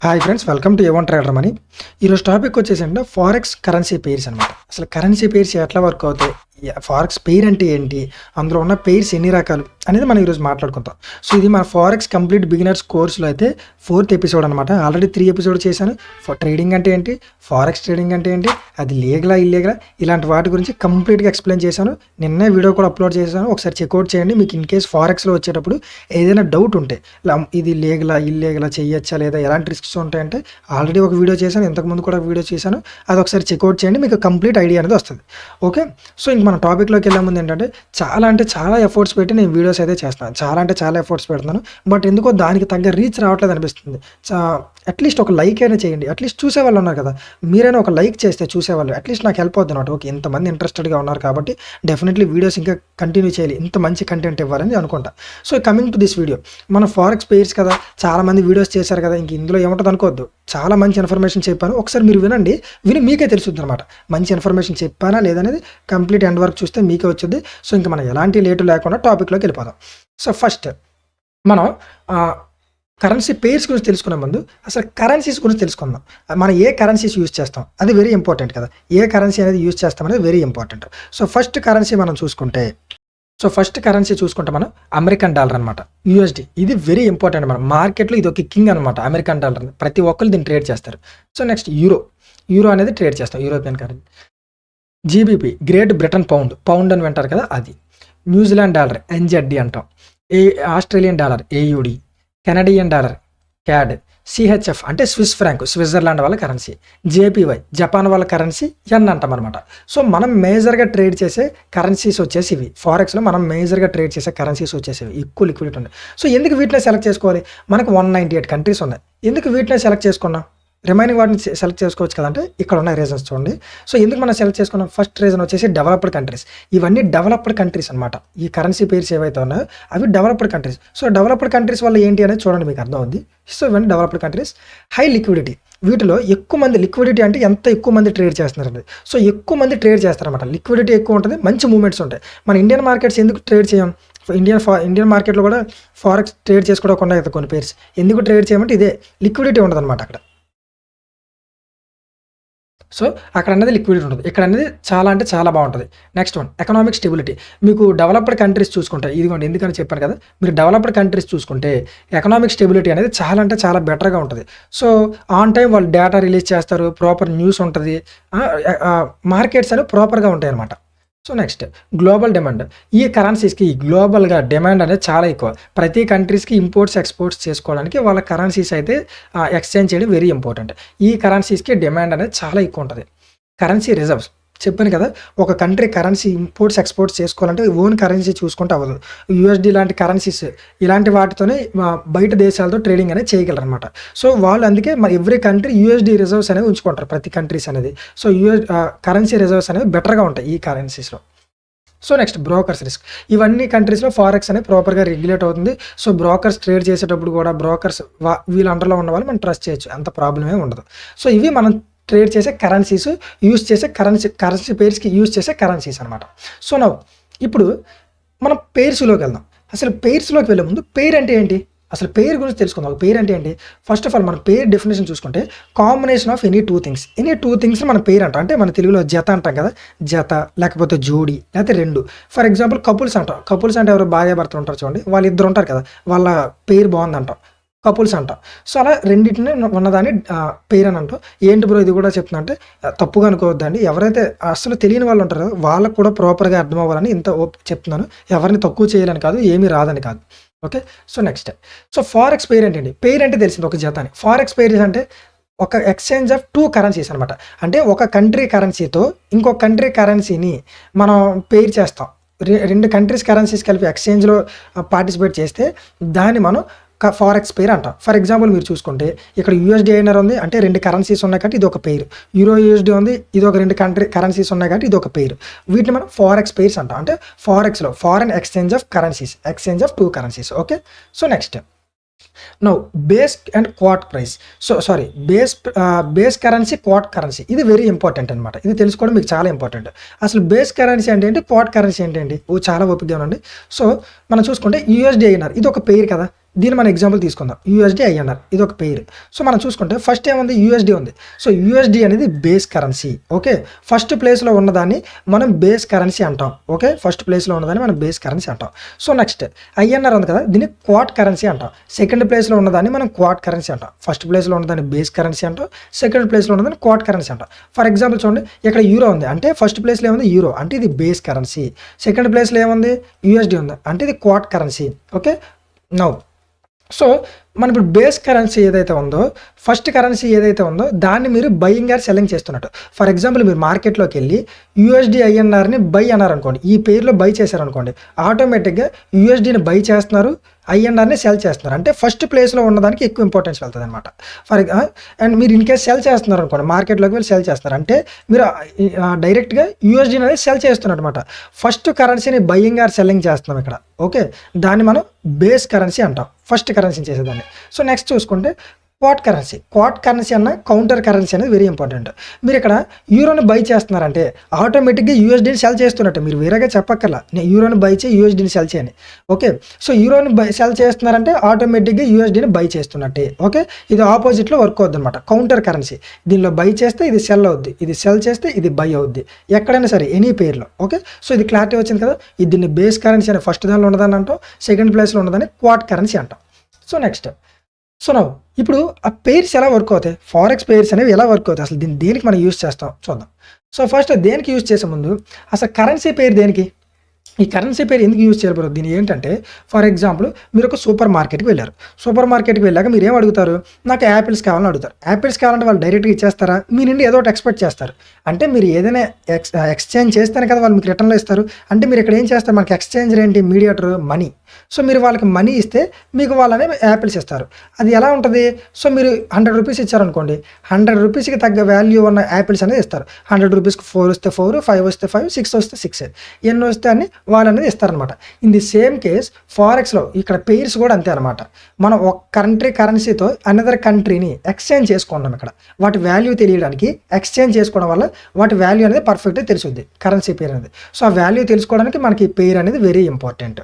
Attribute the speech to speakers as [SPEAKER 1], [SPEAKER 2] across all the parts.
[SPEAKER 1] Hi friends, welcome to A1 trader money. ఈరోజు topic వచ్చేసండి forex currency pairs అనమాట. అసలు కరెన్సీ పెయిర్స్ ఎట్లా వర్క్ అవుతాయి, ఫారెక్స్ పెయిర్ అంటే ఏంటి, అందులో ఉన్న పెయిర్స్ ఎన్ని రకాలు అనేది మనం ఈరోజు మాట్లాడుకుంటాం. సో ఇది మన ఫారెక్స్ కంప్లీట్ బిగినర్స్ కోర్సులో అయితే 4th ఎపిసోడ్ అనమాట. ఆల్రెడీ 3 ఎపిసోడ్ చేశాను. ట్రేడింగ్ అంటే ఏంటి, ఫారెక్స్ ట్రేడింగ్ అంటే ఏంటి, అది లీగలా ఇల్లీగలా, ఇలాంటి వాటి గురించి కంప్లీట్గా ఎక్స్ప్లెయిన్ చేశాను. నిన్నే వీడియో కూడా అప్లోడ్ చేశాను, ఒకసారి చెక్అవుట్ చేయండి. మీకు ఇన్ కేస్ ఫారెక్స్లో వచ్చేటప్పుడు ఏదైనా డౌట్ ఉంటే, ఇది లీగలా ఇల్లీగలా చేయొచ్చా లేదా, ఎలాంటి రిస్క్స్ ఉంటాయంటే ఆల్రెడీ ఒక వీడియో చేశాను, ఇంతకుముందు కూడా వీడియో చేశాను. అది ఒకసారి చెక్అవుట్ చేయండి, మీకు కంప్లీట్ ఐడియా అనేది వస్తుంది. ఓకే, సో ఇంక మన టాపిక్లోకి వెళ్ళే ముందు ఏంటంటే చాలా ఎఫర్ట్స్ పెట్టి నేను వీడియోస్ అయితే చేస్తాను. చాలా ఎఫర్ట్స్ పెడుతున్నాను. బట్ ఎందుకో దానికి తగ్గ రీచ్ రావట్లేదు అనిపిస్తుంది. అట్లీస్ట్ ఒక లైక్ అయినా చేయండి. అట్లీస్ట్ చూసేవాళ్ళు ఉన్నారు కదా, మీరైనా ఒక లైక్ చేస్తే చూసేవాళ్ళు అట్లీస్ట్ నాకు హెల్ప్ అవుతుంది అనమాట. ఓకే, ఇంతమంది ఇంట్రెస్టెడ్గా ఉన్నారు కాబట్టి డెఫినెట్లీ వీడియోస్ ఇంకా కంటిన్యూ చేయాలి, ఇంత మంచి కంటెంట్ ఇవ్వాలని అనుకుంటా. So coming to this video, మన ఫారెక్స్ పెయిర్స్ కదా, చాలామంది వీడియోస్ చేశారు కదా, ఇంక ఇందులో ఏముంటుంది అనుకోవద్దు. చాలా మంచి ఇన్ఫర్మేషన్ చెప్పాను, ఒకసారి మీరు వినండి. మీకే తెలుస్తుంది అనమాట మంచి ఇన్ఫర్మేషన్ చెప్పానా లేదనేది. కంప్లీట్ ఎండ్ వరకు చూస్తే మీకే వచ్చింది. సో ఇంకా మనం ఎలాంటి లేటు లేకుండా టాపిక్లోకి వెళ్ళిపోదాం. సో ఫస్ట్ మనం కరెన్సీ పెయిర్స్ గురించి తెలుసుకునే ముందు అసలు కరెన్సీస్ గురించి తెలుసుకుందాం. మనం ఏ కరెన్సీస్ యూజ్ చేస్తాం అది వెరీ ఇంపార్టెంట్ కదా. ఏ కరెన్సీ అనేది యూజ్ చేస్తాం అనేది very important. So first currency చూసుకుంటే మనం అమెరికన్ డాలర్ అనమాట, యూఎస్డి. ఇది వెరీ ఇంపార్టెంట్. మన మార్కెట్లో ఇది ఒక కింగ్ అనమాట, అమెరికన్ డాలర్. ప్రతి ఒక్కరు దీన్ని ట్రేడ్ చేస్తారు. సో నెక్స్ట్ యూరో అనేది ట్రేడ్ చేస్తాం, European currency. GBP, Great Britain pound అని వింటారు కదా, అది. న్యూజిలాండ్ డాలర్ ఎన్జెడ్డి అంటాం. Australian dollar AUD, Canadian dollar CAD, CHF అంటే స్విస్ ఫ్రాంక్, స్విట్జర్లాండ్ వాళ్ళ కరెన్సీ. జేపీవై జపాన్ వాళ్ళ కరెన్సీ ఎన్ అంటాం అనమాట. సో మనం మేజర్గా ట్రేడ్ చేసే కరెన్సీస్ వచ్చేసి ఇవి. ఫారెక్స్లో మనం మేజర్గా ట్రేడ్ చేసే కరెన్సీస్ వచ్చేసి ఎక్కువ లిక్విడిటీ ఉంది. సో ఎందుకు వీటిని సెలెక్ట్ చేసుకోవాలి, మనకు 198 కంట్రీస్ ఉన్నాయి, ఎందుకు వీటిని సెలెక్ట్ చేసుకున్నాం? రిమైనింగ్ వాటిని సెలెక్ట్ చేసుకోవచ్చు కదంటే ఇక్కడ ఉన్న రీజన్స్ చూడండి. సో ఎందుకు మనం సెలెక్ట్ చేసుకున్నాం? ఫస్ట్ రీజన్ వచ్చేసి డెవలప్డ్ కంట్రీస్. ఇవన్నీ డెవలప్డ్ కంట్రీస్ అనమాట. ఈ కరెన్సీ పేర్స్ ఏవైతే ఉన్నాయో అవి developed countries. So developed countries వల్ల ఏంటి అనేది చూడండి, మీకు అర్థం అవుద్ది. సో ఇవన్నీ డెవలప్డ్ కంట్రీస్. హై లిక్విడిటీ, వీటిలో ఎక్కువ మంది, లిక్విడిటీ అంటే ఎంత ఎక్కువ మంది ట్రేడ్ చేస్తున్నారండి. సో ఎక్కువ మంది ట్రేడ్ చేస్తారన్నమాట. లిక్విడిటీ ఎక్కువ ఉంటుంది, మంచి మూవ్మెంట్స్ ఉంటాయి. మన ఇండియన్ మార్కెట్స్ ఎందుకు ట్రేడ్ చేయం? ఇండియన్ మార్కెట్లో కూడా ఫారెక్స్ ట్రేడ్ చేసుకోవడం ఉన్నాయి కదా కొన్ని పేర్స్. ఎందుకు ట్రేడ్ చేయమంటే ఇదే, లిక్విడిటీ ఉండదు అనమాట అక్కడ. సో అక్కడ అనేది లిక్విడిటీ ఉంటుంది, ఇక్కడ అనేది చాలా బాగుంటుంది. Next one, economic stability. మీకు డెవలప్డ్ కంట్రీస్ చూసుకుంటే, ఇదిగోండి ఎందుకని చెప్పాను కదా, మీరు డెవలప్డ్ కంట్రీస్ చూసుకుంటే ఎకనామిక్ స్టెబిలిటీ అనేది చాలా బెటర్గా ఉంటుంది. సో ఆన్ టైం వాళ్ళు డేటా రిలీజ్ చేస్తారు, ప్రాపర్ న్యూస్ ఉంటుంది, మార్కెట్స్ అనేవి ప్రాపర్గా ఉంటాయి అన్నమాట. So next, global demand. ఈ కరెన్సీస్కి గ్లోబల్గా డిమాండ్ అనేది చాలా ఎక్కువ. ప్రతి కంట్రీస్కి ఇంపోర్ట్స్ ఎక్స్పోర్ట్స్ చేసుకోవడానికి వాళ్ళ కరెన్సీస్ అయితే ఎక్స్చేంజ్ చేయడం వెరీ ఇంపార్టెంట్. ఈ కరెన్సీస్కి డిమాండ్ అనేది చాలా ఎక్కువ ఉంటుంది. కరెన్సీ రిజర్వ్స్ చెప్పాను కదా, ఒక కంట్రీ కరెన్సీ ఇంపోర్ట్స్ ఎక్స్పోర్ట్స్ చేసుకోవాలంటే ఓన్ కరెన్సీ చూసుకుంటే అవ్వదు. యూఎస్డి లాంటి కరెన్సీస్ ఇలాంటి వాటితోనే బయట దేశాలతో ట్రేడింగ్ అనేది చేయగలరు అనమాట. సో వాళ్ళు అందుకే ఎవ్రీ కంట్రీ యూఎస్డి రిజర్వ్స్ అనేవి ఉంచుకుంటారు, ప్రతి కంట్రీస్ అనేది. సో కరెన్సీ రిజర్వ్స్ అనేవి బెటర్గా ఉంటాయి ఈ కరెన్సీస్లో. So next, brokers risk. ఇవన్నీ కంట్రీస్లో ఫారెక్స్ అనేది ప్రాపర్గా రెగ్యులేట్ అవుతుంది. సో బ్రోకర్స్ ట్రేడ్ చేసేటప్పుడు కూడా వీళ్ళ అండర్లో ఉన్న వాళ్ళు మనం ట్రస్ట్ చేయొచ్చు, అంత ప్రాబ్లమే ఉండదు. సో ఇవి మనం ట్రేడ్ చేసే కరెన్సీస్, యూజ్ చేసే కరెన్సీ పేర్స్కి యూజ్ చేసే కరెన్సీస్ అనమాట. సో ఇప్పుడు మనం పేర్స్లోకి వెళ్దాం. అసలు పేర్స్లోకి వెళ్ళే ముందు పేర్ అంటే ఏంటి, అసలు పేర్ గురించి తెలుసుకుందాం. పేర్ అంటే ఏంటి? ఫస్ట్ ఆఫ్ ఆల్ మన పేర్ డెఫినేషన్ చూసుకుంటే combination of any two things మన పేర్ అంటాం. అంటే మన తెలుగులో జత అంటాం కదా, జత లేకపోతే జోడి లేకపోతే రెండు. ఫర్ ఎగ్జాంపుల్ కపుల్స్ అంటాం. కపుల్స్ అంటే ఎవరు భార్య భర్తలు ఉంటారు చూడండి, వాళ్ళు ఇద్దరు ఉంటారు కదా, వాళ్ళ పేరు బాగుంది అంటాం, కపుల్స్ అంటాం. సో అలా రెండింటిని ఉన్నదాన్ని పేరు అని అంటాం. ఏంటి బ్రో ఇది కూడా చెప్తున్నా అంటే తప్పుగా అనుకోవద్దండి. ఎవరైతే అసలు తెలియని వాళ్ళు ఉంటారో వాళ్ళకు కూడా ప్రాపర్గా అర్థం అవ్వాలని ఇంత చెప్తున్నాను. ఎవరిని తక్కువ చేయాలని కాదు, ఏమీ రాదని కాదు. Okay, so next, so forex pair ఏంటండి? పేర్ అంటే తెలిసింది ఒక జత అని. ఫారెక్స్ పేర్ అంటే ఒక ఎక్స్చేంజ్ ఆఫ్ టూ కరెన్సీస్ అనమాట. అంటే ఒక కంట్రీ కరెన్సీతో ఇంకొక కంట్రీ కరెన్సీని మనం పేర్ చేస్తాం. రెండు కంట్రీస్ కరెన్సీస్ కలిపి ఎక్స్చేంజ్లో పార్టిసిపేట్ చేస్తే దాన్ని మనం ఫారెక్స్ పేర్ అంటాం. ఫర్ ఎగ్జాంపుల్ మీరు చూసుకుంటే ఇక్కడ యూఎస్డి ఐఎన్ఆర్ ఉంది, అంటే రెండు కరెన్సీస్ ఉన్నాయి కాబట్టి ఇది ఒక పేరు. యూరో యూఎస్డి ఉంది, ఇది ఒక రెండు కరెన్సీస్ ఉన్నాయి కాబట్టి ఇది ఒక పేరు. వీటిని మనం ఫారెక్స్ పేర్స్ అంటాం. అంటే ఫారెక్స్లో foreign exchange of currencies, exchange of two currencies. Okay, so next, now base and quote price. Base currency, quote currency, ఇది వెరీ ఇంపార్టెంట్ అనమాట. ఇది తెలుసుకోవడం మీకు చాలా ఇంపార్టెంట్. అసలు బేస్ కరెన్సీ అంటే ఏంటి, క్వాట్ కరెన్సీ అంటే ఏంటి, చాలా ఓపికగా ఉండండి. సో మనం చూసుకుంటే యూఎస్డి ఐఎన్ఆర్ ఇది ఒక పేరు కదా, దీన్ని మనం ఎగ్జాంపుల్ తీసుకుందాం. యూఎస్డి ఐఎన్ఆర్ ఇది ఒక పెయిర్. సో మనం చూసుకుంటే ఫస్ట్ ఏముంది, యూఎస్డి ఉంది. సో యూఎస్డి అనేది బేస్ కరెన్సీ. ఓకే, ఫస్ట్ ప్లేస్లో ఉన్నదాన్ని మనం బేస్ కరెన్సీ అంటాం. ఓకే, ఫస్ట్ ప్లేస్లో ఉన్నదాన్ని మనం బేస్ కరెన్సీ అంటాం. సో నెక్స్ట్ ఐఎన్ఆర్ ఉంది కదా, దీన్ని క్వాట్ కరెన్సీ అంటాం. సెకండ్ ప్లేస్లో ఉన్నదాన్ని మనం క్వాట్ కరెన్సీ అంటాం. ఫస్ట్ ప్లేస్లో ఉన్నదాన్ని బేస్ కరెన్సీ అంటాం, సెకండ్ ప్లేస్లో ఉన్నదాన్ని క్వాట్ కరెన్సీ అంటాం. ఫర్ ఎగ్జాంపుల్ చూడండి, ఇక్కడ యూరో ఉంది అంటే ఫస్ట్ ప్లేస్లో ఏముంది యూరో అంటే ఇది బేస్ కరెన్సీ. సెకండ్ ప్లేస్లో ఏముంది యూఎస్డి ఉంది అంటే ఇది క్వాట్ కరెన్సీ. ఓకే, నౌ సో మన ఇప్పుడు బేస్ కరెన్సీ ఏదైతే ఉందో, ఫస్ట్ కరెన్సీ ఏదైతే ఉందో దాన్ని మీరు బయింగ్ ఆర్ సెల్లింగ్ చేస్తున్నట్టు. ఫర్ ఎగ్జాంపుల్ మీరు మార్కెట్లోకి వెళ్ళి యూఎస్డి ఐఎన్ఆర్ని బై అన్నారనుకోండి, ఈ పేరులో బై చేశారనుకోండి, ఆటోమేటిక్గా యూఎస్డిని బై చేస్తున్నారు, ఐఎన్ఆర్ని సెల్ చేస్తున్నారు. అంటే ఫస్ట్ ప్లేస్లో ఉన్నదానికి ఎక్కువ ఇంపార్టెన్స్ వెళ్తుంది అనమాట. అండ్ మీరు ఇన్ కేస్ సెల్ చేస్తున్నారు అనుకోండి, మార్కెట్లోకి వెళ్ళి సెల్ చేస్తున్నారు అంటే మీరు డైరెక్ట్గా యూఎస్డిని అనేది సెల్ చేస్తున్నారు అనమాట. ఫస్ట్ కరెన్సీని బయింగ్ ఆర్ సెల్లింగ్ చేస్తున్నాం ఇక్కడ. ఓకే, దాన్ని మనం బేస్ కరెన్సీ అంటాం, ఫస్ట్ కరెన్సీ చేసేదాన్ని. సో నెక్స్ట్ చూసుకుంటే క్వాట్ కరెన్సీ అన్న కౌంటర్ కరెన్సీ అనేది వెరీ ఇంపార్టెంట్. మీరు ఇక్కడ యూరోని బై చేస్తున్నారంటే ఆటోమేటిక్గా యూఎస్డీని సెల్ చేస్తున్నట్టు, మీరు వేరేగా చెప్పక్కర్లా నేను యూరోని బై చేయి యూఎస్డీని సెల్ చేయని. ఓకే, సో యూరోని సెల్ చేస్తున్నారంటే ఆటోమేటిక్గా యూఎస్డీని బై చేస్తున్నట్టే. ఓకే, ఇది ఆపోజిట్లో వర్క్ అవుద్ది అనమాట. కౌంటర్ కరెన్సీ, దీనిలో బై చేస్తే ఇది సెల్ అవుద్ది, ఇది సెల్ చేస్తే ఇది బై అవుద్ది, ఎక్కడైనా సరే ఎనీ పేర్లో. ఓకే, సో ఇది క్లారిటీ వచ్చింది కదా. ఇది దీన్ని బేస్ కరెన్సీ అని ఫస్ట్ దానిలో ఉన్నదాన్ని అంటాం, సెకండ్ ప్లేస్లో ఉన్నదాన్ని క్వాట్ కరెన్సీ అంటాం. సో నెక్స్ట్ ఇప్పుడు ఆ పేర్స్ ఎలా వర్క్ అవుతాయి, ఫారెక్స్ పేర్స్ అనేవి ఎలా వర్క్ అవుతాయి, అసలు దేనికి మనం యూజ్ చేస్తాం చూద్దాం. సో ఫస్ట్ దేనికి యూజ్ చేసే ముందు అసలు కరెన్సీ పేరు దేనికి, ఈ కరెన్సీ పేరు ఎందుకు యూజ్ చేయబోతుంది, దీని ఏంటంటే ఫర్ ఎగ్జాంపుల్ మీరు ఒక సూపర్ మార్కెట్కి వెళ్ళారు. సూపర్ మార్కెట్కి వెళ్ళాక మీరు ఏం అడుగుతారు, నాకు యాపిల్స్ కావాలని అడుగుతారు. యాపిల్స్ కావాలంటే వాళ్ళు డైరెక్ట్గా ఇచ్చేస్తారా, మీ నుండి ఏదో ఒకటి ఎక్స్పెక్ట్ చేస్తారు. అంటే మీరు ఏదైనా ఎక్స్చేంజ్ చేస్తేనే కదా వాళ్ళు మీకు రిటర్న్లో ఇస్తారు. అంటే మీరు ఇక్కడ ఏం చేస్తారు, మనకి ఎక్స్చేంజ్ ఏంటి, మీడియేటర్ మనీ. సో మీరు వాళ్ళకి మనీ ఇస్తే మీకు వాళ్ళనే యాపిల్స్ ఇస్తారు. అది ఎలా ఉంటుంది, సో మీరు 100 రూపీస్ ఇచ్చారనుకోండి, 100 రూపీస్కి తగ్గ వాల్యూ ఉన్న యాపిల్స్ అనేది ఇస్తారు. 100 రూపీస్కి 4 వస్తే 4, 5 వస్తే 5, 6 వస్తే 6, ఎన్ని వస్తే అన్ని వాళ్ళు అనేది ఇస్తారనమాట. ఇన్ ది సేమ్ కేస్ ఫారెక్స్లో ఇక్కడ పెయిర్స్ కూడా అంతే అనమాట. మనం ఒక కంట్రీ కరెన్సీతో అనదర్ కంట్రీని ఎక్స్చేంజ్ చేసుకున్నాం. ఇక్కడ వాటి వాల్యూ తెలియడానికి ఎక్స్చేంజ్ చేసుకోవడం వల్ల వాటి వాల్యూ అనేది పర్ఫెక్ట్గా తెలుస్తుంది, కరెన్సీ పేరు అనేది. సో ఆ వాల్యూ తెలుసుకోవడానికి మనకి పేరు అనేది వెరీ ఇంపార్టెంట్.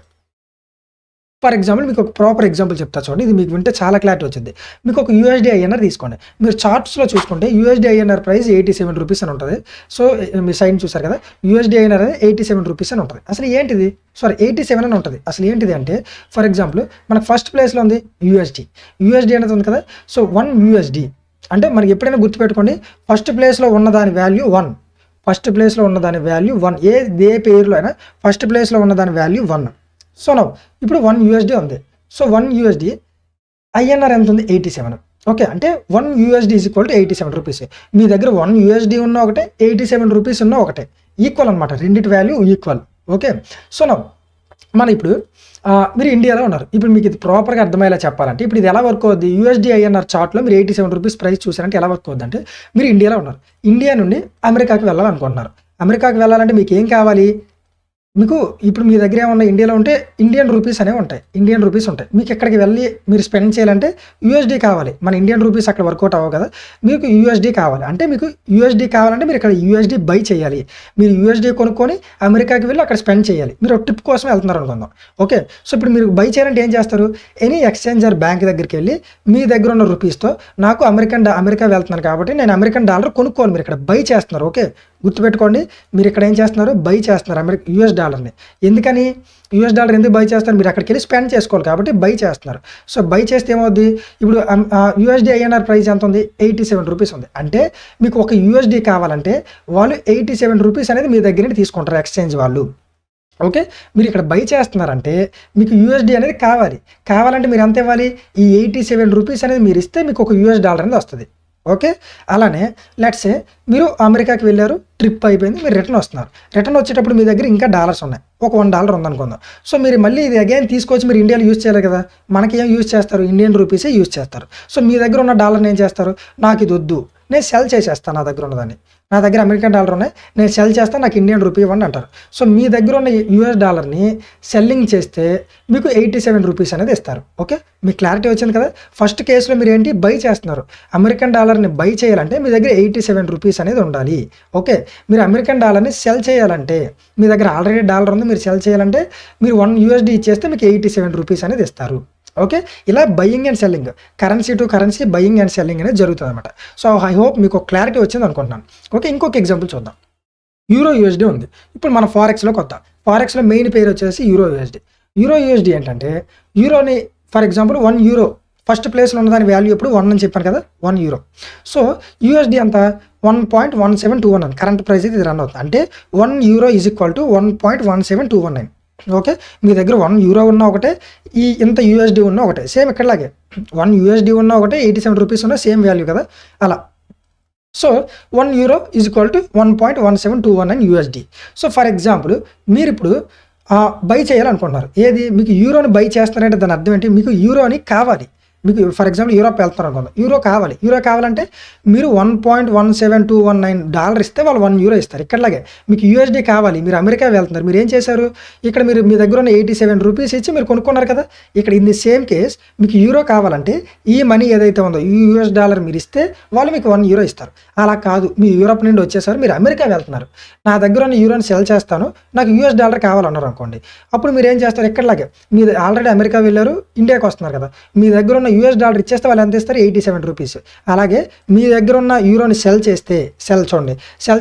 [SPEAKER 1] ఫర్ ఎగ్జాంపుల్ మీకు ఒక ప్రాపర్ ఎగ్జాంపుల్ చెప్తా చూడండి, ఇది మీకు వింటే చాలా క్లారిటీ వచ్చింది. మీకు ఒక యూఎస్డి ఐఎన్ఆర్ తీసుకోండి. మీరు చార్ట్స్లో చూసుకుంటే యూఎస్డి ఐఎన్ఆర్ ప్రైస్ 87 రూపీస్ అని ఉంటుంది. సో మీరు సైన్ చూసారు కదా, యూఎస్డి ఐఎన్ఆర్ అనేది 87 రూపీస్ అని ఉంటుంది. అసలు ఏంటిది, 87 అని ఉంటుంది. అసలు ఏంటిది అంటే ఫర్ ఎగ్జాంపుల్ మనకు ఫస్ట్ ప్లేస్లో ఉంది యూఎస్డి అనేది ఉంది కదా. సో 1 యూఎస్డి అంటే మనకి ఎప్పుడైనా గుర్తుపెట్టుకోండి, ఫస్ట్ ప్లేస్లో ఉన్నదాని వాల్యూ 1, ఫస్ట్ ప్లేస్లో ఉన్నదాని వాల్యూ 1, ఏ పేరులో అయినా ఫస్ట్ ప్లేస్లో ఉన్నదాని వాల్యూ 1. సో ఇప్పుడు 1 యూఎస్డి ఉంది. సో 1 యూఎస్డి ఐఎన్ఆర్ ఎంత ఉంది, 87. ఓకే, అంటే 1 USD is equal to 87 rupees. మీ దగ్గర 1 యూఎస్డి ఉన్న ఒకటే, 87 రూపీస్ ఉన్న ఒకటే, ఈక్వల్ అనమాట, రెండింటి వాల్యూ ఈక్వల్. ఓకే, సో మన ఇప్పుడు మీరు ఇండియాలో ఉన్నారు. ఇప్పుడు మీకు ఇది ప్రాపర్గా అర్థమయ్యేలా చెప్పాలంటే ఇప్పుడు ఇది ఎలా వర్క్ అవుద్ది, యూఎస్డి ఐఎన్ఆర్ చార్ట్లో మీరు 87 రూపీస్ ప్రైస్ చూసారంటే ఎలా వర్క్ అవుద్ది అంటే, మీరు ఇండియాలో ఉన్నారు, ఇండియా నుండి అమెరికాకి వెళ్ళాలనుకుంటున్నారు. అమెరికాకి వెళ్ళాలంటే మీకు ఏం కావాలి, మీకు ఇప్పుడు మీ దగ్గర ఏమన్నా ఇండియాలో ఉంటే ఇండియన్ రూపీస్ అనేవి ఉంటాయి, ఇండియన్ రూపీస్ ఉంటాయి. మీకు ఎక్కడికి వెళ్ళి మీరు స్పెండ్ చేయాలంటే యూఎస్డి కావాలి. మన ఇండియన్ రూపీస్ అక్కడ వర్కౌట్ అవ్వవు కదా, మీకు యూఎస్డి కావాలి. అంటే మీకు యూఎస్డి కావాలంటే మీరు ఇక్కడ యూఎస్డి బై చేయాలి. మీరు యూఎస్డి కొనుక్కొని అమెరికాకి వెళ్ళి అక్కడ స్పెండ్ చేయాలి. మీరు ఒక ట్రిప్ కోసం వెళ్తున్నారు అనుకుందాం. ఓకే, సో ఇప్పుడు మీరు బై చేయాలంటే ఏం చేస్తారు, ఎనీ ఎక్స్చేంజర్ బ్యాంక్ దగ్గరికి వెళ్ళి మీ దగ్గర ఉన్న రూపీస్తో నాకు అమెరికా వెళ్తున్నాను కాబట్టి నేను అమెరికన్ డాలర్ కొనుక్కోవాలి, మీరు ఇక్కడ బై చేస్తున్నారు. ఓకే, గుర్తుపెట్టుకోండి, మీరు ఇక్కడ ఏం చేస్తున్నారు, బై చేస్తున్నారు యూఎస్ డాలర్ని. ఎందుకని యూఎస్ డాలర్ ఎందుకు బై చేస్తారు, మీరు అక్కడికి వెళ్ళి స్పెండ్ చేసుకోవాలి కాబట్టి బై చేస్తున్నారు. సో బై చేస్తే ఏమవుద్ది, ఇప్పుడు యూఎస్డి ఐఎన్ఆర్ ప్రైస్ ఎంత ఉంది, 87 రూపీస్ ఉంది. అంటే మీకు ఒక యూఎస్డి కావాలంటే వాళ్ళు 87 రూపీస్ అనేది మీ దగ్గర నుండి తీసుకుంటారు ఎక్స్చేంజ్ వాళ్ళు. ఓకే, మీరు ఇక్కడ బై చేస్తున్నారంటే మీకు యూఎస్డి అనేది కావాలంటే మీరు ఎంత ఇవ్వాలి, ఈ 87 రూపీస్ అనేది మీరు ఇస్తే మీకు ఒక యూఎస్ డాలర్ అనేది వస్తుంది. ఓకే, అలానే లెట్సే మీరు అమెరికాకి వెళ్ళారు, ట్రిప్ అయిపోయింది, మీరు రిటర్న్ వస్తున్నారు. రిటర్న్ వచ్చేటప్పుడు మీ దగ్గర ఇంకా డాలర్స్ ఉన్నాయి, ఒక $1 ఉందనుకుందాం. సో మీరు మళ్ళీ ఇది అగైన్ తీసుకొచ్చి మీరు ఇండియాలో యూజ్ చేయాలి కదా, మనకి ఏం యూజ్ చేస్తారు, ఇండియన్ రూపీసే యూజ్ చేస్తారు. సో మీ దగ్గర ఉన్న డాలర్ని ఏం చేస్తారు, నాకు ఇది వద్దు, నేను సెల్ చేసేస్తాను, నా దగ్గర ఉన్నదాన్ని, నా దగ్గర అమెరికన్ డాలర్ ఉన్నాయి, నేను సెల్ చేస్తాను, నాకు ఇండియన్ రూపీ ఇవ్వండి అంటారు. సో మీ దగ్గర ఉన్న యూఎస్ డాలర్ని సెల్లింగ్ చేస్తే మీకు 87 రూపీస్ అనేది ఇస్తారు. ఓకే, మీకు క్లారిటీ వచ్చింది కదా. ఫస్ట్ కేసులో మీరు ఏంటి, బై చేస్తున్నారు, అమెరికన్ డాలర్ని బై చేయాలంటే మీ దగ్గర 87 రూపీస్ అనేది ఉండాలి. ఓకే, మీరు అమెరికన్ డాలర్ని సెల్ చేయాలంటే మీ దగ్గర ఆల్రెడీ డాలర్ ఉంది, మీరు సెల్ చేయాలంటే మీరు 1 యూఎస్డి ఇచ్చేస్తే మీకు 87 రూపీస్ అనేది ఇస్తారు. ఓకే, ఇలా buying and selling, currency to currency buying and selling అనేది జరుగుతుంది అనమాట. సో ఐ హోప్ మీకు క్లారిటీ వచ్చింది అనుకుంటున్నాను. ఓకే, ఇంకొక ఎగ్జాంపుల్ చూద్దాం. యూరో యూఎస్డి ఉంది. ఇప్పుడు మన ఫారెక్స్లోకి వద్దాం. ఫారెక్స్లో మెయిన్ పేరు వచ్చేసి యూరో యూఎస్డి. యూరో యూఎస్డి ఏంటంటే యూరోని ఫర్ ఎగ్జాంపుల్ 1 యూరో ఫస్ట్ ప్లేస్లో ఉన్న దాని వాల్యూ ఇప్పుడు 1 అని చెప్పాను కదా, 1 యూరో. సో యూఎస్డి అంతా 1.1721 అని కరెంట్ ప్రైస్ ఇది రన్ అవుతుంది. అంటే 1 euro is equal to 1.17219. Okay, మీ దగ్గర 1 యూరో ఉన్న ఒకటే, ఇంత యూఎస్డి ఉన్న ఒకటే, సేమ్ ఇక్కడలాగే 1 యూఎస్డి ఉన్న ఒకటే, 87 రూపీస్ ఉన్న సేమ్ వాల్యూ కదా అలా. So 1 euro is equal to 1.17219 USD. So for example మీరు ఇప్పుడు బై చేయాలనుకుంటున్నారు. ఏది, మీకు యూరోని బై చేస్తున్నారంటే దాని అర్థం ఏంటి, మీకు యూరోని కావాలి. మీకు ఫర్ ఎగ్జాంపుల్ యూరోప్ వెళ్తున్నారు అనుకుందాం, యూరో కావాలి. యూరో కావాలంటే మీరు $1.17219 ఇస్తే వాళ్ళు 1 యూరో ఇస్తారు. ఇక్కడలాగే మీకు యూఎస్డి కావాలి, మీరు అమెరికా వెళ్తున్నారు, మీరు ఏం చేశారు, ఇక్కడ మీరు మీ దగ్గర ఉన్న 87 రూపీస్ ఇచ్చి మీరు కొనుక్కున్నారు కదా. ఇక్కడ ఇన్ ది సేమ్ కేస్ మీకు యూరో కావాలంటే ఈ మనీ ఏదైతే ఉందో ఈ యూఎస్ డాలర్ మీరు ఇస్తే వాళ్ళు మీకు 1 యూరో ఇస్తారు. అలా కాదు, మీ యూరోప్ నుండి వచ్చేసారు, మీరు అమెరికా వెళ్తున్నారు, నా దగ్గర ఉన్న యూరోని సెల్ చేస్తాను, నాకు యూఎస్ డాలర్ కావాలన్నారు అనుకోండి. అప్పుడు మీరు ఏం చేస్తారు, ఇక్కడలాగే మీరు ఆల్రెడీ అమెరికా వెళ్ళారు, ఇండియాకి వస్తున్నారు కదా, మీ దగ్గర ఉన్న యూఎస్ డాలర్ ఇచ్చేస్తే వాళ్ళు ఎంత ఇస్తారు, 87 రూపీస్. అలాగే మీ దగ్గర ఉన్న యూరోని సెల్ చేస్తే సెల్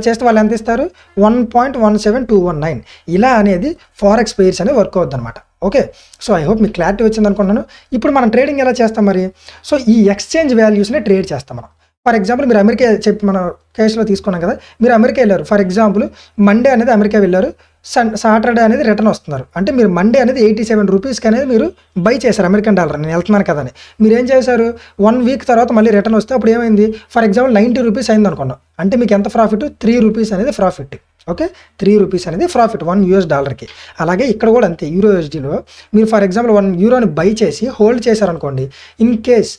[SPEAKER 1] చేస్తే వాళ్ళు ఎంత ఇస్తారు, 1.17219. ఇలా అనేది ఫారెక్స్ పేర్స్ అనేది వర్క్ అవుతుంది అనమాట. ఓకే, సో ఐ హోప్ మీకు క్లారిటీ వచ్చింది అనుకుంటున్నాను. ఇప్పుడు మనం ట్రేడింగ్ ఎలా చేస్తాం మరి, సో ఈ ఎక్స్చేంజ్ వాల్యూస్ని ట్రేడ్ చేస్తాం మనం. ఫర్ ఎగ్జాంపుల్ మీరు అమెరికా చెప్పి మన కేసులో తీసుకున్నాం కదా, మీరు అమెరికా వెళ్ళారు, ఫర్ ఎగ్జాంపుల్ మండే అనేది అమెరికా వెళ్ళారు, సాటర్డే అనేది రిటర్న్ వస్తున్నారు. అంటే మీరు మండే అనేది 87 రూపీస్కి అనేది మీరు బై చేశారు అమెరికన్ డాలర్, నేను వెళ్తున్నాను కదా అని. మీరు ఏం చేశారు, 1 వీక్ తర్వాత మళ్ళీ రిటర్న్ వస్తే అప్పుడు ఏమైంది, ఫర్ ఎగ్జాంపుల్ 90 రూపీస్ అయింది అనుకున్నాం. అంటే మీకు ఎంత ప్రాఫిట్, 3 రూపీస్ అనేది ప్రాఫిట్. ఓకే, 3 రూపీస్ అనేది ప్రాఫిట్ 1 యూఎస్ డాలర్కి. అలాగే ఇక్కడ కూడా అంతే, యూరో యూఎస్డీలో మీరు ఫర్ ఎగ్జాంపుల్ 1 యూరోని బై చేసి హోల్డ్ చేశారనుకోండి, ఇన్ కేస్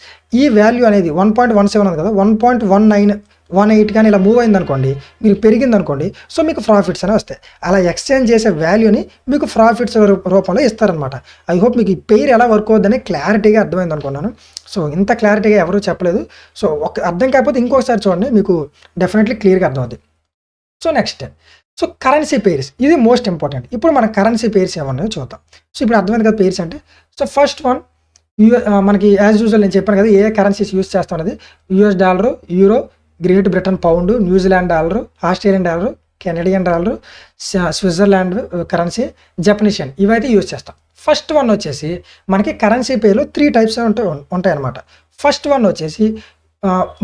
[SPEAKER 1] ఈ వాల్యూ అనేది 1.17 ఉంది కదా, 1.1918 కానీ ఇలా మూవ్ అయింది అనుకోండి, మీరు పెరిగింది అనుకోండి, సో మీకు ప్రాఫిట్స్ అనేవి వస్తాయి. అలా ఎక్స్చేంజ్ చేసే వాల్యూని మీకు ప్రాఫిట్స్ రూపంలో ఇస్తారనమాట. ఐ హోప్ మీకు ఈ పేరు ఎలా వర్క్ అవుతుందని క్లారిటీగా అర్థమైంది అనుకున్నాను. సో ఇంత క్లారిటీగా ఎవరూ చెప్పలేదు. సో అర్థం కాకపోతే ఇంకొకసారి చూడండి, మీకు డెఫినెట్లీ క్లియర్గా అర్థమవుతుంది. So next, so currency pairs, ఇది మోస్ట్ ఇంపార్టెంట్. ఇప్పుడు మన కరెన్సీ పేర్స్ ఏమన్నాయో చూద్దాం. సో ఇప్పుడు అర్థమైంది కదా పేర్స్ అంటే. సో ఫస్ట్ వన్ మనకి యాజ్ యూజువల్ నేను చెప్పాను కదా ఏ కరెన్సీస్ యూజ్ చేస్తాం అనేది, US dollar, euro, Great Britain pound, New Zealand dollar, Australian dollar, Canadian dollar, Switzerland currency, జపనీషియన్, ఇవైతే యూజ్ చేస్తాం. ఫస్ట్ వన్ వచ్చేసి మనకి కరెన్సీ పేర్లు 3 టైప్స్ ఉంటాయన్నమాట. ఫస్ట్ వన్ వచ్చేసి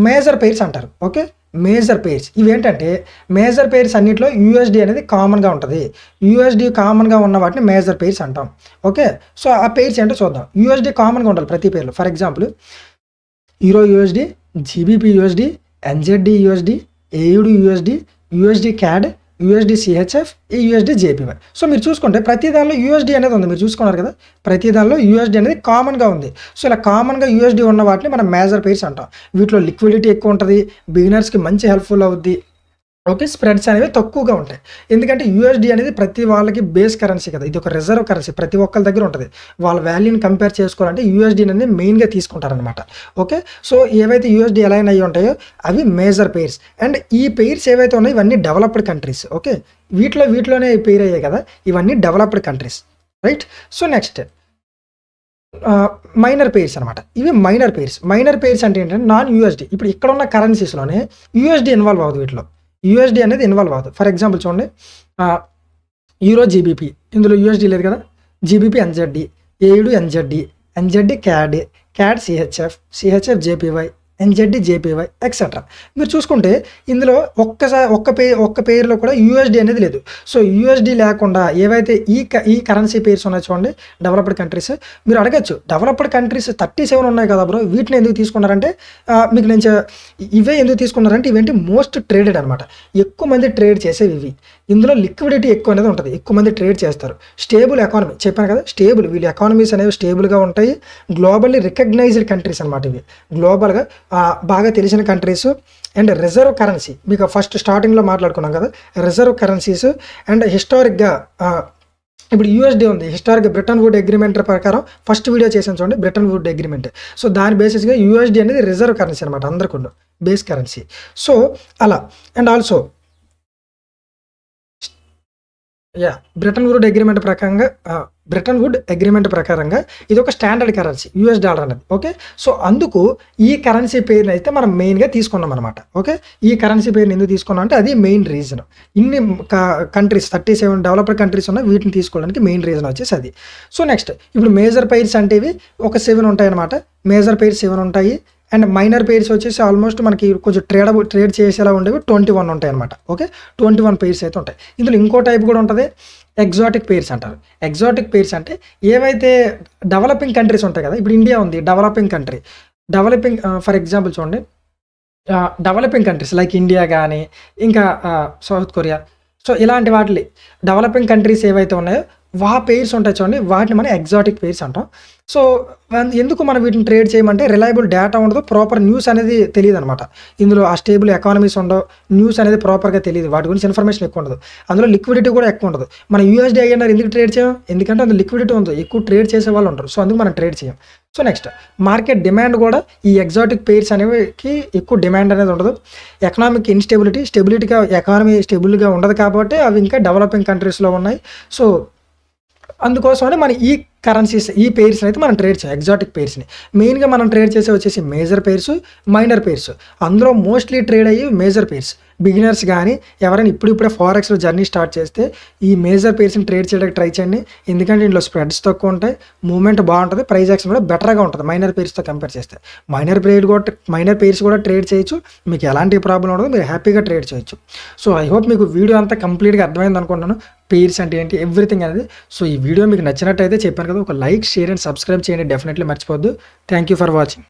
[SPEAKER 1] మేజర్ పేర్స్ అంటారు. ఓకే, మేజర్ పేర్స్ ఇవేంటంటే, మేజర్ పేర్స్ అన్నింటిలో యూఎస్డి అనేది కామన్గా ఉంటుంది. యూఎస్డి కామన్గా ఉన్న వాటిని మేజర్ పేర్స్ అంటాం. ఓకే, సో ఆ పేర్స్ ఏంటో చూద్దాం. యూఎస్డి కామన్గా ఉండాలి ప్రతి పేర్లు. For example euro USD, GBP USD, NZD USD, AUD USD, USD CAD, USD CHF, ఈ యూఎస్డి జేపీవై. సో మీరు చూసుకుంటే ప్రతి దానిలో యూఎస్డి అనేది ఉంది, మీరు చూసుకున్నారు కదా, ప్రతి దానిలో యూఎస్డి అనేది కామన్గా ఉంది. సో ఇలా కామన్గా యూఎస్డి ఉన్న వాటిని మనం మేజర్ పేర్స్ అంటాం. వీటిలో లిక్విడిటీ ఎక్కువ ఉంటుంది, బిగినర్స్కి మంచి హెల్ప్ఫుల్ అవుద్ది. ఓకే, స్ప్రెడ్స్ అనేవి తక్కువగా ఉంటాయి. ఎందుకంటే యూఎస్డి అనేది ప్రతి వాళ్ళకి బేస్ కరెన్సీ కదా, ఇది ఒక రిజర్వ్ కరెన్సీ, ప్రతి ఒక్కరి దగ్గర ఉంటుంది. వాళ్ళ వాల్యూని కంపేర్ చేసుకోవాలంటే యూఎస్డి అనేది మెయిన్గా తీసుకుంటారనమాట. ఓకే, సో ఏవైతే యూఎస్డి అలైన్ అయ్యి ఉంటాయో అవి మేజర్ పేర్స్. అండ్ ఈ పేర్స్ ఏవైతే ఉన్నాయో ఇవన్నీ డెవలప్డ్ కంట్రీస్. ఓకే, వీటిలోనే పేర్ అయ్యాయి కదా, ఇవన్నీ developed countries, right. So next minor pairs అనమాట. ఇవి మైనర్ పేర్స్ అంటే ఏంటంటే నాన్ యూఎస్డి. ఇప్పుడు ఇక్కడ ఉన్న కరెన్సీస్లోనే యూఎస్డి ఇన్వాల్వ్ అవ్వదు, వీటిలో యూఎస్డి అనేది ఇన్వాల్వ్ అవ్వదు. ఫర్ ఎగ్జాంపుల్ చూడండి, యూరో జీబీపీ, ఇందులో యూఎస్డి లేదు కదా, GBP NZD, AUD NZD CAD CHF JPY, NZD JPY et cetera. మీరు చూసుకుంటే ఇందులో ఒక్క పేరులో కూడా యూఎస్డి అనేది లేదు. సో యూఎస్డి లేకుండా ఏవైతే ఈ కరెన్సీ పేర్స్ ఉన్నాయో చూడండి, డెవలప్డ్ కంట్రీస్. మీరు అడగచ్చు, డెవలప్డ్ కంట్రీస్ 37 ఉన్నాయి కదా బ్రో, వీటిని ఎందుకు తీసుకున్నారంటే మీకు నేను ఇవే ఎందుకు తీసుకున్నారంటే ఇవేంటి మోస్ట్ ట్రేడెడ్ అనమాట. ఎక్కువ మంది ట్రేడ్ చేసేవి ఇవి. ఇందులో లిక్విడిటీ ఎక్కువ అనేది ఉంటుంది, ఎక్కువ మంది ట్రేడ్ చేస్తారు. స్టేబుల్ ఎకానమీ చెప్పాను కదా, వీళ్ళ ఎకానమీస్ అనేవి స్టేబుల్గా ఉంటాయి. గ్లోబల్లీ రికగ్నైజ్డ్ కంట్రీస్ అనమాట ఇవి, గ్లోబల్గా బాగా తెలిసిన కంట్రీస్. అండ్ రిజర్వ్ కరెన్సీ, మీకు ఫస్ట్ స్టార్టింగ్లో మాట్లాడుకున్నాం కదా, రిజర్వ్ కరెన్సీస్. అండ్ హిస్టారిక్గా ఇప్పుడు యూఎస్డి ఉంది, హిస్టారిక్ బ్రిటన్ వుడ్ అగ్రిమెంట్ ప్రకారం ఫస్ట్ వీడియో చేసాను చూడండి, బ్రిటన్ వుడ్ అగ్రిమెంట్. సో దాని బేసిస్గా యూఎస్డి అనేది రిజర్వ్ కరెన్సీ అనమాట, అందరికీ బేస్ కరెన్సీ. సో అలా. And also Bretton Woods agreement ప్రకారంగా ఇది ఒక స్టాండర్డ్ కరెన్సీ యూఎస్ డాలర్ అనేది. ఓకే, సో అందుకు ఈ కరెన్సీ పేరుని అయితే మనం మెయిన్గా తీసుకున్నాం అనమాట. ఓకే, ఈ కరెన్సీ పేరుని ఎందుకు తీసుకున్నాం అంటే అది మెయిన్ రీజన్. ఇన్ని కంట్రీస్ 37 డెవలప్డ్ కంట్రీస్ ఉన్నాయి, వీటిని తీసుకోవడానికి మెయిన్ రీజన్ వచ్చేసి అది. సో నెక్స్ట్ ఇప్పుడు మేజర్ పెయిర్స్ అంటే ఇవి ఒక 7 ఉంటాయి అనమాట. మేజర్ పెయిర్స్ 7 ఉంటాయి అండ్ మైనర్ పెయిర్స్ వచ్చేసి ఆల్మోస్ట్ మనకి కొంచెం ట్రేడ్ చేసేలా ఉండేవి 21 ఉంటాయి అనమాట. ఓకే, 21 పెయిర్స్ అయితే ఉంటాయి. ఇందులో ఇంకో టైప్ కూడా ఉంటుంది, ఎగ్జాటిక్ పెయిర్స్ అంటారు. ఎగ్జాటిక్ పెయిర్స్ అంటే ఏవైతే డెవలపింగ్ కంట్రీస్ ఉంటాయి కదా, ఇప్పుడు ఇండియా ఉంది డెవలపింగ్ కంట్రీ. ఫర్ ఎగ్జాంపుల్ చూడండి, డెవలపింగ్ కంట్రీస్ లైక్ ఇండియా కానీ ఇంకా సౌత్ కొరియా, సో ఇలాంటి వాటి డెవలపింగ్ కంట్రీస్ ఏవైతే ఉన్నాయో పెయిర్స్ ఉంటాయి చూడండి, వాటిని మనం ఎగ్జాటిక్ పెయిర్స్ అంటాం. సో ఎందుకు మనం వీటిని ట్రేడ్ చేయమంటే రిలయబుల్ డేటా ఉండదు, ప్రాపర్ న్యూస్ అనేది తెలియదు అనమాట. ఇందులో ఆ స్టేబుల్ ఎకానమీస్ ఉండవు, న్యూస్ అనేది ప్రాపర్గా తెలియదు, వాటి గురించి ఇన్ఫర్మేషన్ ఎక్కువ ఉండదు, అందులో లిక్విడిటీ కూడా ఎక్కువ ఉండదు. మనం యూఎస్డీ ఐఎన్ఆర్ ఎందుకు ట్రేడ్ చేయం, ఎందుకంటే అందులో లిక్విడిటీ ఉంది, ఎక్కువ ట్రేడ్ చేసే వాళ్ళు ఉంటారు, సో అందుకు మనం ట్రేడ్ చేయం. సో నెక్స్ట్ మార్కెట్ డిమాండ్ కూడా ఈ ఎగ్జాటిక్ పెయిర్స్ అనేవికి ఎక్కువ డిమాండ్ అనేది ఉండదు. ఎకనామిక్ స్టెబిలిటీగా ఎకానమీ స్టేబుల్గా ఉండదు కాబట్టి అవి ఇంకా డెవలపింగ్ కంట్రీస్లో ఉన్నాయి. సో అందుకోసమని మన ఈ కరెన్సీస్ ఈ పెయిర్స్ని అయితే మనం ట్రేడ్ చేయాలి. ఎగ్జాటిక్ పెయిర్స్ని మెయిన్గా మనం ట్రేడ్ చేసే వచ్చేసి మేజర్ పెయిర్స్, మైనర్ పెయిర్స్. అందులో మోస్ట్లీ ట్రేడ్ అయ్యి మేజర్ పెయిర్స్. బిగినర్స్ కానీ ఎవరైనా ఇప్పుడిప్పుడే ఫారెక్స్లో జర్నీ స్టార్ట్ చేస్తే ఈ మేజర్ పెయిర్స్ని ట్రేడ్ చేయడానికి ట్రై చేయండి, ఎందుకంటే ఇందులో స్ప్రెడ్స్ తక్కువ ఉంటాయి, మూవ్మెంట్ బాగుంటుంది, ప్రైస్ యాక్షన్ కూడా బెటర్గా ఉంటుంది మైనర్ పెయిర్స్తో కంపేర్ చేస్తే. మైనర్ పెయిర్స్ కూడా ట్రేడ్ చేయొచ్చు, మీకు ఎలాంటి ప్రాబ్లం ఉండదు, మీరు హ్యాపీగా ట్రేడ్ చేయొచ్చు. సో ఐ హోప్ మీకు వీడియో అంతా కంప్లీట్గా అర్థమైంది అనుకుంటున్నాను, పెయిర్స్ అంటే ఏంటి ఎవ్రీథింగ్ అనేది. సో ఈ వీడియో మీకు నచ్చినట్టయితే చెప్పాను కదా, ఒక లైక్, షేర్ అండ్ సబ్స్క్రైబ్ చేయండి, డెఫినెట్లీ మర్చిపోద్దు. Thank you for watching.